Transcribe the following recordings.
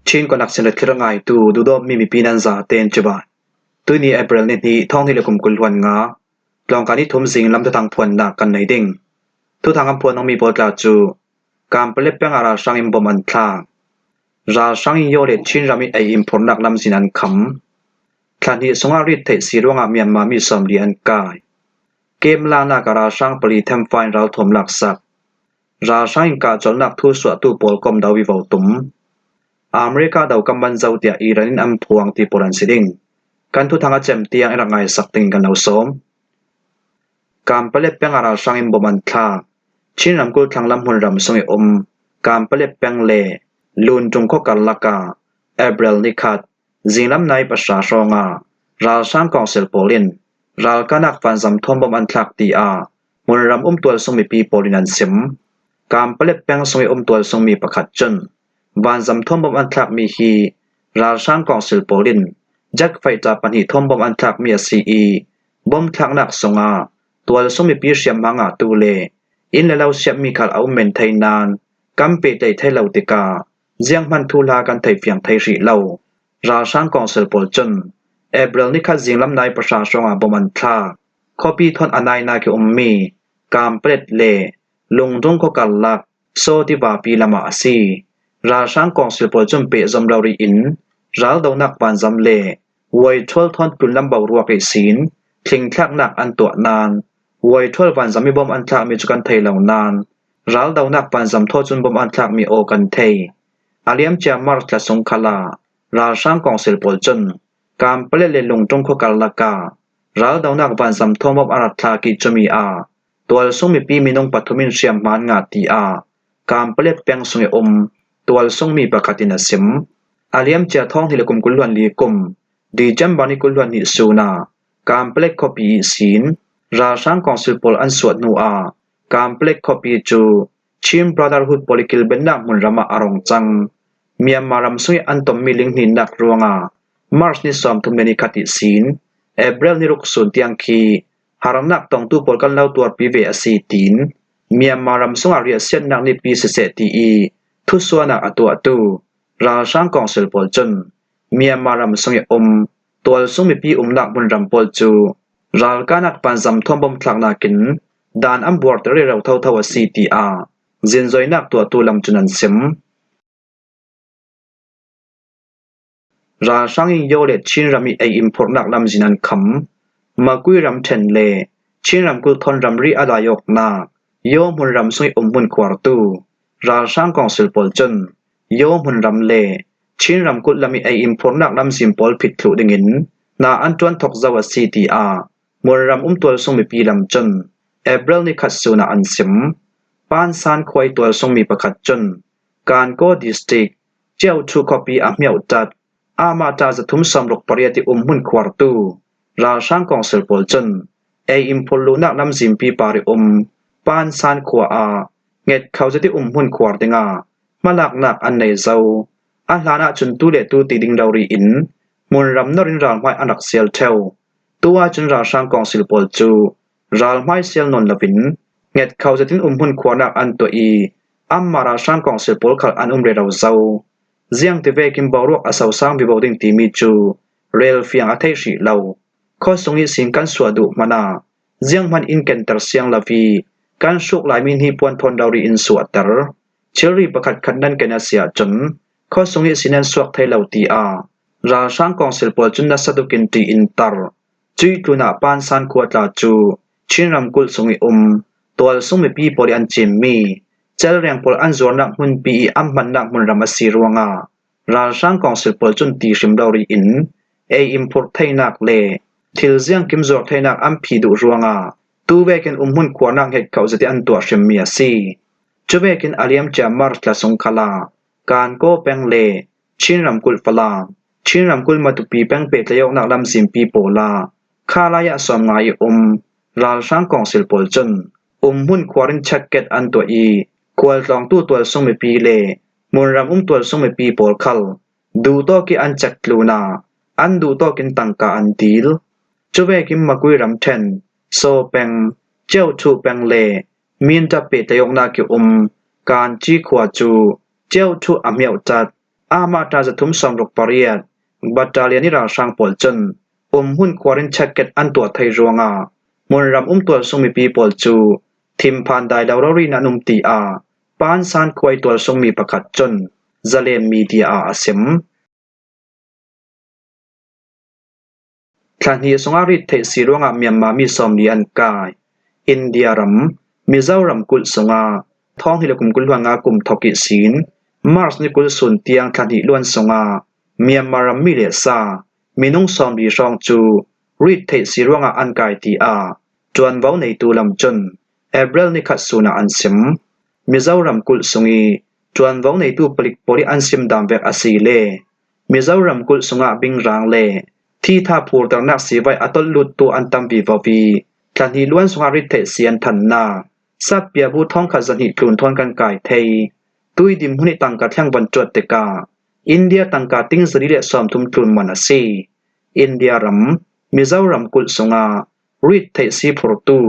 chin ko nak senat kirangai tu dudo mi pinan za ten cheba tu ni April ni ni thong ni lekum kulwan nga long ka ni thum sing lam ta tang phon na kan nei ding tu thang am phon nong mi potla chu kam pele peng ara sang im bom an thla ra sang yo le chin rami ai im phon nak lam sinan kham thani songa ri the sirwanga Myanmar mi som li an kai kem la na kara sang pali them fine rau thom lak sak ra sang ka chol nak thu swa tu pol kom dawi vo tum America daw kamban zau tia Iranin am phuang ti poran siding kan thu thanga chem tiang era ngai sak ting kan lo som kam pale peng ara sang im bom an thla chin ram kul thanglam hun ram songi kam pale peng le lun tung kho kal laka April ni khat jinglam nai pasha ronga ral sang council polin ral kanak fan zam thom bom an thlak ti a mun ram tual songmi pi polin an sim kam pale peng songi tual songmi pakhat chun van zam thom bom an thlak mi hi ral sang council polin jak faita pani thom bom an thlak mi CE bom thlak nak songa tual songmi pi siam manga tu le in le lau siap mi khal au men thainan kampe tai thai lau tika jiang man thu la kan thai fiang thai ri lau ra sang council pol chun April ni kha jinglam nai prasha songa boman thla copy thon anai na ke mi kam plet le lungdong ko kalak so ti ba pi lama asi ra sang council pol chum pe zom lauri in ral do nak ban zam le woi thol thon pun lam baw ruak e sin thling thlak nak an to nan woi thol ban zam mi bom an thlak mi chukan thei lo nan ral do nak ban zam tho chun bom an thlak mi o kan thei aliam cha mar tla song khala ra sang council pol chun kam pele le lungtong kho kalaka ral do nak ban zam thom bom arat thla ki chumi a tual songmi pi minong pathumin siam man nga ti a kam pele peng songi tual songmi pakatina sim aliam cha thong hilekum kulwan li kum di jambani kulwan ni suna kam pele copy sin ra sang council pol an suat nu a kam pele copy chu chim brotherhood polikil benak mun rama arong chang Myanmar ram sui an tom miling ni nak ruanga March ni som thum ni khati sin April ni ruk sun tiang khi haram nak tong tu pol kan lau tuar pi ve asi tin Myanmar ram sunga ria sian nak ni pi se ti e thu suana atu atu ra sang council pol chun Myanmar ram sungi tual sumi pi nak mun ram pol chu ral kanak panzam thom bom thlak na kin dan am bor tere rau thau thau asi ti a zinzoi nak tu atu lam chunan sim ra sang yo le chin rami ai import nak lam jinan kham makui ram then le chin ram kul thon ram ri ada yok na yo mun ram sui mun khwar tu ra sang council pol chun yo mun ram le chin ram kul lami ai import nak lam simple phit thlu dingin na an tuan thok zawa city a mun ram tual songmi pi lam chun April ni khatsuna an sim pan san khoi tual songmi pakhat chun kan ko district cheu thu copy a miau tat ama ta za thum samrok pariati mun khwar tu ra sang council pol chun ai impol lu nak nam jim pi pari pan san khwa a nget khau jati mun khwar tinga malak nak an nei zau a hlana chun tu le tu ti ding dauri in mun ram norin ral mai anak sel theu tuwa chun ra sang council pol chu ral mai sel non lapin nget khau jatin mun khwa nak an to i amara sang council pol khal an re raw zau ziang te vekim bawrok asaw sang bi bawding ti mi chu rel fiang athai ri lo kho songi sin kan suadu mana ziang man in kenter siang lavi kan suk lai min hi puan thon dauri in suatar chiri pakhat khandan kenasia chun kho songi sinan suak thai lo ti a ra sang council pol chun na sadukin ti in tar chui tuna pan san khuatla chu chinram kul songi tual songmi pi poli an chim mi chel reng pol an zor nak mun pi amman nak mun ramasi ruanga ra sang council pol chun ti sim dauri in ei import thainak le thil ziang kim zor thainak am phi du ruanga tu vekin mun khwanak het khau jati an to sim mi asi chuvekin aliam cha mar tla song khala kan ko peng le chinram kul fala chinram kul matupi peng pe tlayok nak lam sim pi pola khala ya som ngai ral sang council pol chun mun khwarin chakket an to i kwal tlong tu tual songmi pi le munram tual songmi pi pol khal du to ki an chakluna an du to kin tangka an dil chuve kim makui ram then so peng cheu thu peng le min ta pe tayok na ki kan chi khwa chu cheu thu amyau chat อามาตราจะทุ่มสองรกปริยัดบัตรเลียนิราช่างปอลจนหุ่นควารินแช็กเก็ตอันตัวไทยรวงามนรำตัวทรงมีปีปอลจูทิมพันได้ดาวรีนันุมตีปานซานควยตัวทรงมีประคัดจนจะเลมมีเดียอาเซมทันทีสงอาริเทสีรวงเมียนมามีสมดีอันกายอินเดียรำมิเจ้ารำกุลสงาท้องฮิลกุมกุลวางกุมทกิสินมาร์สนิกุลสุนเตียงทันทีล้วนสงาเมียนมารำมิเลซามีนุ่งสมดีรองจูริเทสีรวงอันกายตีจวนเว้าในตูลำจนเอเบรลนิคัดสุนาอันซิมมิเจ้ารำกุลสงีจวนเว้าในตูปลิกปริอันซิมดามเวกอาศีเลมิเจ้ารำกุลสงาบิงรางเลที่ท่าพูดตระนักสีไว้อัตลุดตัวอันตัมบีววีทันทีล้วนสงาริเทเสียนทันนาซับเปียบูท้องขัดสนิทกลุ่นทวนกันกายเทยตุยดิมหุนิตังกะแท่งบรรจวดเตกาอินเดียตังกาติ้งสริเลสอมทุมกลุ่นมันสีอินเดียรำมิเจ้ารำกุลสงาริเทสีพรตู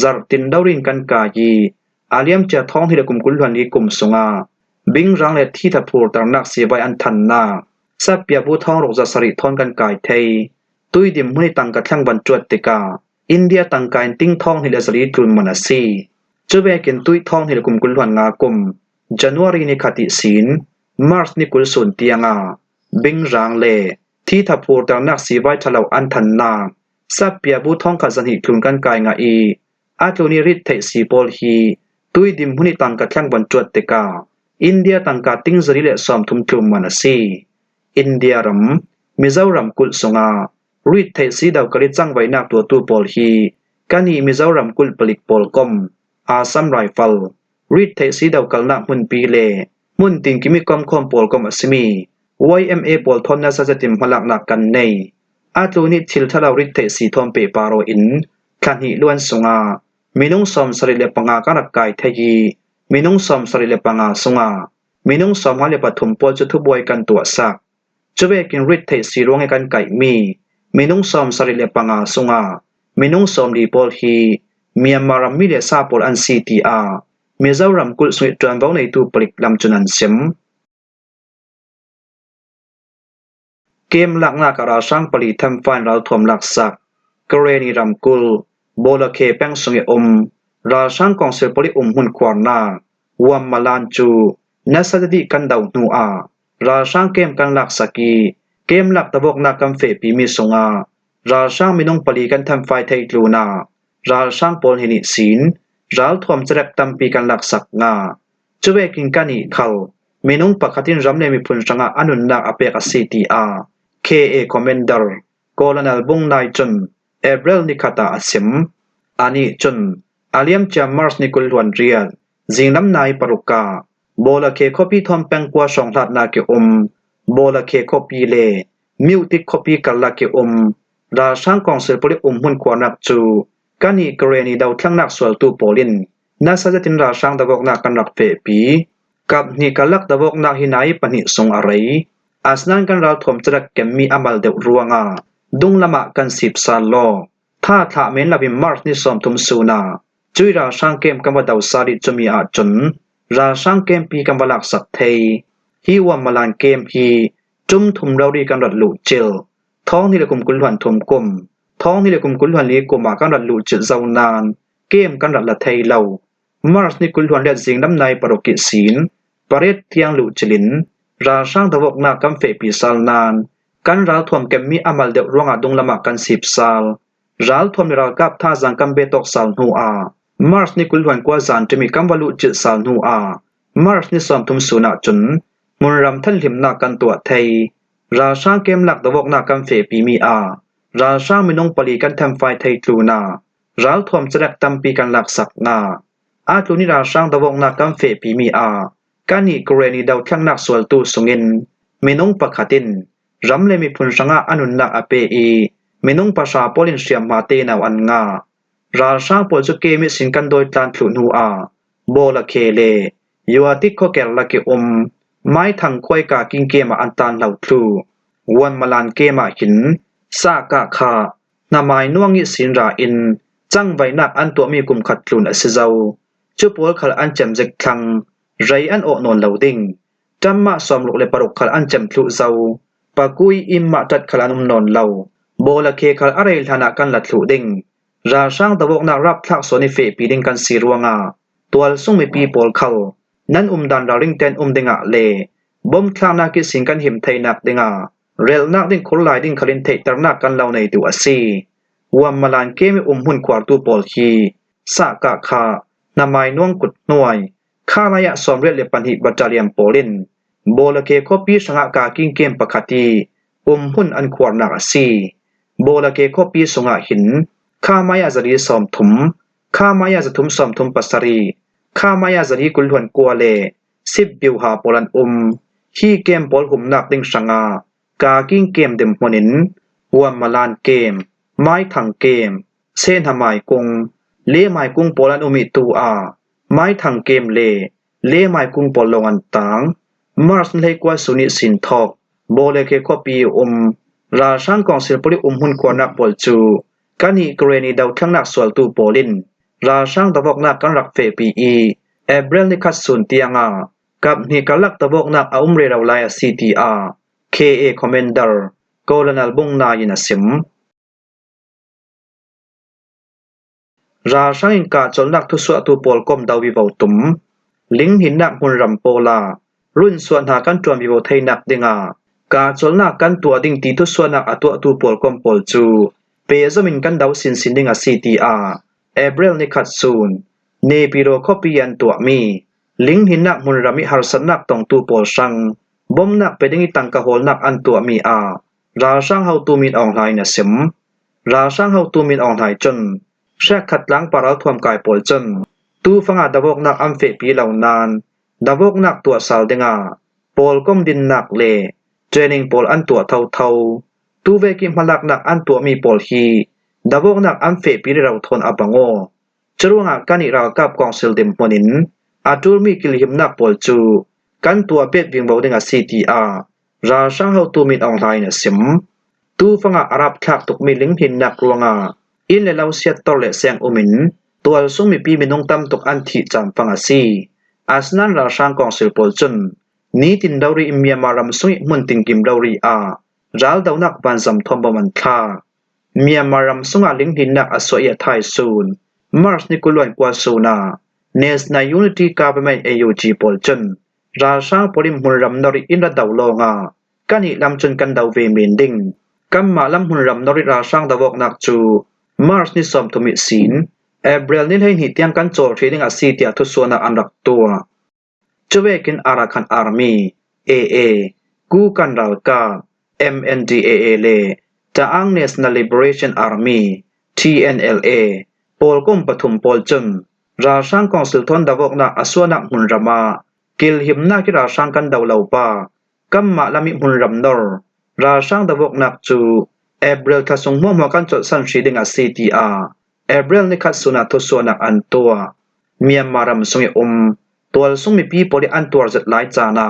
จาร์ตินดาวรินกันกายีอาเลียมจะท้องที่ละกุมกุลวันนี้กุมสงาบิงรังเลที่ท่าพูดตระนักสีไว้อันทันนาซับเปียบูท้องรกจะสริทอนกันกายเทยตุยดิมหุนิตังกะแท่งบรรจวดเตกาอินเดียตังกายติ้งท้องที่ละสริกลุ่นมันสีจะเวกินตุยท้องที่ละกุมกุลวันงากุมจันวารีนิคติสินมาร์สนิกุลสุนเตียงบิงรังเลที่ท่าพูดตระนักสีไว้ทะเลาอันทันนาซับเปียบูท้องขัดสนิทกลุ่นกันกายงาอาตุนิริเทสีปอลฮีตุยดิมหุนิตังกะแท่งบรรจวดเตกาอินเดียตังกาติ้งสริเลสอมทุมกลุ่มมันสีอินเดียรำมิเจ้ารำกุลสงาริเทสีดาวกริจังไว้นักตัวตูปอลฮีกันฮีมิเจ้ารำกุลปลิกปอลกอมอาซัมไรฟัลริเทสีดาวกลนักมุนปีเลมุนติงกิมิกอมคอมปอลกอมอสมีYMA ปอลทอนนาซาจะติมพลักนักกันในอาตุนิทิลทะลาริเทสีทอมเปปาโรอินกันฮีล้วนสงามินุงสอมสริเลปังอากันกายเทยีมินุงสอมสริเลปังอาสงามินุงสอมฮาเลปฐุมปอลจุทุบวยกันตัวสักจะเวกินริเทสีรวงให้กันไก่มีนุ่งสอมสริเลปังอาสุงามีนุ่งสอมดีปอลฮีเมียมารัมมิเลซาปอลอันซีตีมีเจ้ารำกุลสุยจวนเว้าในตูปลิกลำจุนันเซมเกมหลักนักราช่างปลีทำฟันเราถมหลักสักกรณีรำกุลโบลเคแป้งสุงอมราช่างกองเซปลิหุ่นควานนาวัมมาลานจูนัสดิกันดาวนูราช่างเกมกันหลักสักีเกมหลักตะบกนักกำเฟปีมีสงาราช่างมินงปลีกันทำไฟไทยลูนาราช่างปนหินิสินราลทวมเจรบตำปีกันหลักสักงาจะเวกินกันอีเขามินงปะคัตินรำเลมีพุนสังอาอนุนักอเปกซีตีKA Commander โกลนัลบุงนายจนเอเบรลนิคตาอสิมอันนี้จนอาเลียมจามาร์สนิกุลวันเรียลจิงน้ำนายปรุกาโบลเคคอปีทอมแปงกัวสองทัดนาเกโบลเคคอปีเลมิวติคอปีกัลลาเกราช่างกองเสือปลิหุ่นควานักจูกันอีกรณีดาวทั้งนักสวลตูโปลินน่าสะจะตินราช่างตะวกนักกันรักเฟปีกับนี่กัลลักตะวกนักหินายปนิสงอะไรอาสนันกันเราถมจรักเกมมีอามัลเดรัวงาดุงละมะกันสิบซาลโลถ้าถาเมนลาบิมาร์สนิสอมทุมสูนาจุยราช่างเกมกันว่าดาวซาดิจมีอาจนราช่างเกมปีกันว่าหลักสักเทยฮีวามาลานเกมฮีจุ่มทุมเราดีกันรัดลุเจลท้องนี่ละกุมกุลหันทุมกุมท้องนี่ละกุมกุลหันลีกุมมากันรัดลุเจลเจ้านานเกมกันรัดละเทยเรามาร์สนี่กุลหันเลียจิงน้ำในปรกิศีนปริศเทียงลุเจลินราช่างตะวกนักกำเฟปีซาลนานกันราทวมเกมมีอามัลเดรวงอาดุงละมักกันสิบซาลราทวมรากับท่าจังกัมเบตอกซาลนูมาร์สนี่กุลหันกว่าจานจะมีกัมวลุจิซาลนูมาร์สนี่สอมทุมสุนัจนมุนรำท่านหิมนักกันตัวไทยราช่างเกมหลักตะวกนักกำเฟปีมีราช่างมินงปลีกันทำไฟไทยตูนาราทวมจะแลกตำปีกันหลักสักนาอาตุนิราช่างตะวกนักกำเฟปีมีกันอีกรณีดาวทั้งนักสวลตูสงินมินงปะขัดินรำเลมีพุนสังอาอนุนักอเปมินงภาษาโปลินเซียมมาเตนาวันงาราช่างโปลจุเกมิสินกันโดยตานถุนูโบละเคเลยัวติโคเกลละเกไม้ทังควยกากิงเกมาอันตานเหล่าทรูวันมาลานเกมาหินซากะคานาไม้น่วงยิสินราอินจังไว้นักอันตัวมีกุมขัดลุนอสิเจ้าจุปวลขลอันแจมเจกทังไรอันโอนนเหล่าดิ่ง จัมมะสอมลุกเลปรุกขลอันจำทลุเซาปะกุยอิมมะตัดขลานุมนอนเลาโบละเคขลอะไรลธนากันลัดทลุดิงราช่างตะวกนักรับทักษนิเฟปีดิงกันสีรวงาตัวสุ่งมีปีโปลเขานั้นดันราริงเตนดิงะเลบ่มคลางนักกิสิงกันหิมไทยนักดิงะเรลนักดิงคนลายดิงคลินเทตรนักกันเหล่าในตัวซีวมมาลานเกมหุ่นขวาตูโปลคีสะกะคานามายน่วงกุดหน่วยข้าระยะสอมเรเลปันหิบัจจาเรียมโปลินโบละเคคปีสังกากิ้งเกมปกติหุ่นอันขวานักซีโบละเคคปีสงะหินข้ามายาจรีสอมถุมข้ามายาจถุมสอมถุมปัสรีข้ามายาจรีกุลหวนกัวเล10บิวหาโปลันฮีเกมโปลหุมนักดิงสังกากิ้งเกมเดมโมนินวมมาลานเกมไม้ถังเกมเส้นหมายกุงเลหมายกุงโปลันมิตูอาไม้ถังเกมเลหมายกุงโปลงอันตังมาร์สเลกว่าสุนิสินทอกโบเลเคคปีราช่างกองศิลปริหุ่นกว่านักโปลจูกันฮีเกรนีดาวทั้งนักสวลตูโปลินราช่างตะวกนักกันรักเฟปีเอเบรลนิคัสสุนเตียงกับนี่กลักตะวกนักอุมเรราลาย CTR KA Commander โกลนัลบงนายินสิมราช่างอินกาจลนักทุสวตูโปลกมดาวิวตุมลิงหินนักมุนรัมโปลารุ่นส่วนหากันจวนวิวไทยนักดิงกาจลนักกันตัวดิงตีทุสวนักอตัวตูโปลกมโปลจูเปซมินกันดาวสินดิงCTR เอเบรลนิคัสซูนเนปิโรคอปียันตัวมีลิงหินนักมุนรามิฮาร์สนักตองตูโปลชังบ่มนักเปดิงตังกะโหลนักอันตัวมีราช่างเฮาตูมินออนไลน์นะสิมราช่างเฮาตูมินออนไลน์จนแชกขัดล้างปาราทวมกายโปลจนตูฟังดาวกนักอัมเฟปีเหล่านานดาวกนักตัวสาวดิงโปลก้มดินนักเลเจนิงโปลอันตัวเท่าตูเวกิมลักนักอันตัวมีโปลฮีดาวกนักอัมเฟปีเราทนอปังโอจรวงกันอิรากับกองเซลเดมโปนินอาจูมีกิลหิมนักโปลจูกันตัวเป็ดวิ่งเบาดิงCTR ราช่างเฮาตูมินออนไลน์นะสิมตูฟังอารับทักตุกมีลิงหินนักรวงอินเลาเซียตอเลเซียงอุมินตัวซุงมีปีมินงตัมตุกอันทิจามฟังซีอาสนันราช่างกองเซลโปลจุนนี้ตินดาวรีอิมเมียมารัมซุยมุนติงกิมดาวรีรัลดาวนักบันซัมทอมบมันคาเมียมารัมซุงลิงหินนักอสวยไทยซูนมาร์สนิกุลวนกว่าซูนาเนสนายูนิตี้กาเบเมนAUG โปลจุนราช่างปริมหุนรัมนอริอินระดาวโลงกันอิลำจนกันดาวเวเมนดิงกัมมาลำหุนรัมนอริราช่างดาวกนักจูมาร์สนิสอมทุมิสินเอเบรลนิลให้หิตยังกันโจทย์ดิงซีเตียทุสวนาอันรักตัวจเวกินอาราคันอาร์มี AA กูกันรัลกา MNDAA เลจาอัง National Liberation Army TNLA โปลกุมปฐุมโปลจุนราช่างกองสิลทนดาวกนักอสวนักหุนรามากิลหิมนักราช่างกันดาวเหล่าปากัมมาลามิหุนรัมนอร์ราช่างดาวกนักจูเอเบรลทัศงมัวมัวกันจดสันชีดิงCTR เอเบรลนิคัสสุนาทุสวนักอันตัวเมียมารัมซุงตัวซุงมีปีโปลิอันตัวจัดหลายจานา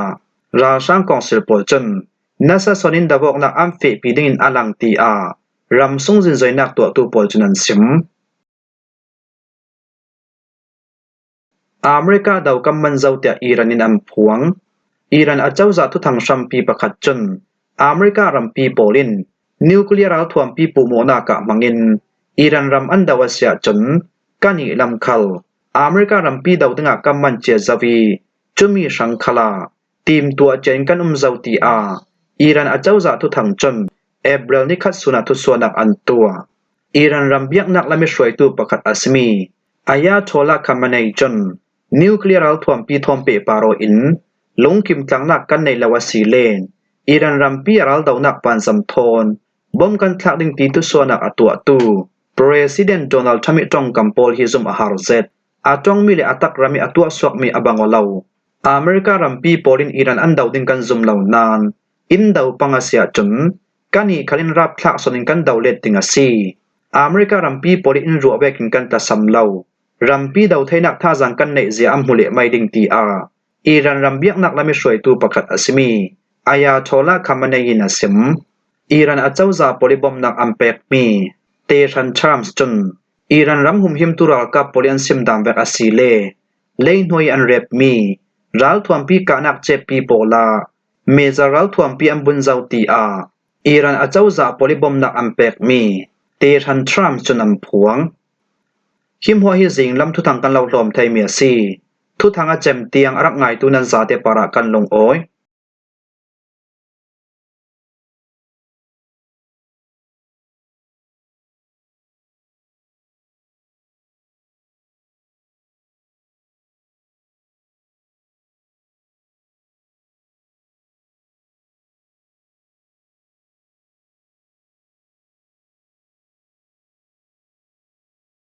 ราช่างกองสิลโปลจนนัสสนินดาวกนักอัมเฟปีดิงอัลังตีรัมซุงจินใจนักตัวตูโปลจนันซิมอเมริกาดาวกำมันเจ้าเตียอิรันินอัมพวงอิรันอาเจ้าจัตุทังชัมปีประคัดจนอเมริการัมปีโปลินนิวเคลียร์รัลทวมปีปูโมนากะมังินอิรันรัมอันดาวเสียจนกันอิลำคัลอเมริการัมปีดาวตึงกำมันเจซาวีจุมีสังคลาทีมตัวเจนกันเจ้าตีอิรันอาเจ้าจัตุทังจนเอเบรลนิคัสสุนาทุสวนักอันตัวอิรันรัมเบียกนักละไม่ช่วยตัวประคัดอัสมีอายาโทลาคามันเนจนนิวเคลียร์รัลทวมปีทอมเปปาโรอินลงคิมตังนักกันในลาวซีเลนอิรันรัมปีรัลดาวนักปันสัมทอนบ่มกันทักดิงตีตุสวนักอตัวตูPresident Donald Trump จงกำโปลฮิซุมอาฮาร์เซตอาจงมีเลอตักรามีอตัวสวกมีอบังอลาวอเมริการัมปีโปลินอิรันอันดาวดิงกันซุมเหล่านานอินดาวปังอาเซียจนกันนี้คัลินรับทักสนิงกันดาวเลดดิงอาซีอเมริการัมปีโปลินรัวเวกินกันตะซัมเหล่ารัมปีดาวไทยนักท่าจังกันในเสียอัมหุเลไม่ดิงตีอิรันรัมเบียกนักละไม่ช่วยตัวประคัดอัสมีอายาโทลาคามันเนยินสิมอิรันอาเจ้าซาโปลิบอมนักอัมเปกมีเตชันชามส์จนอิรันรัมหุมหิมตุรัลกับโปลิอันซิมดามเวกอาซีเลเลนหวยอันเรบมี ral thuam pi kanak che pi pola meza ral thuam pi ambun zau ti a Iran a chauza polibom nak ampek mi te than Trump chunam phuang kim ho hi jing lam thu thang kan lo hlom thai mi si thu thanga chem tiang arak ngai tu nan za te para kan long oi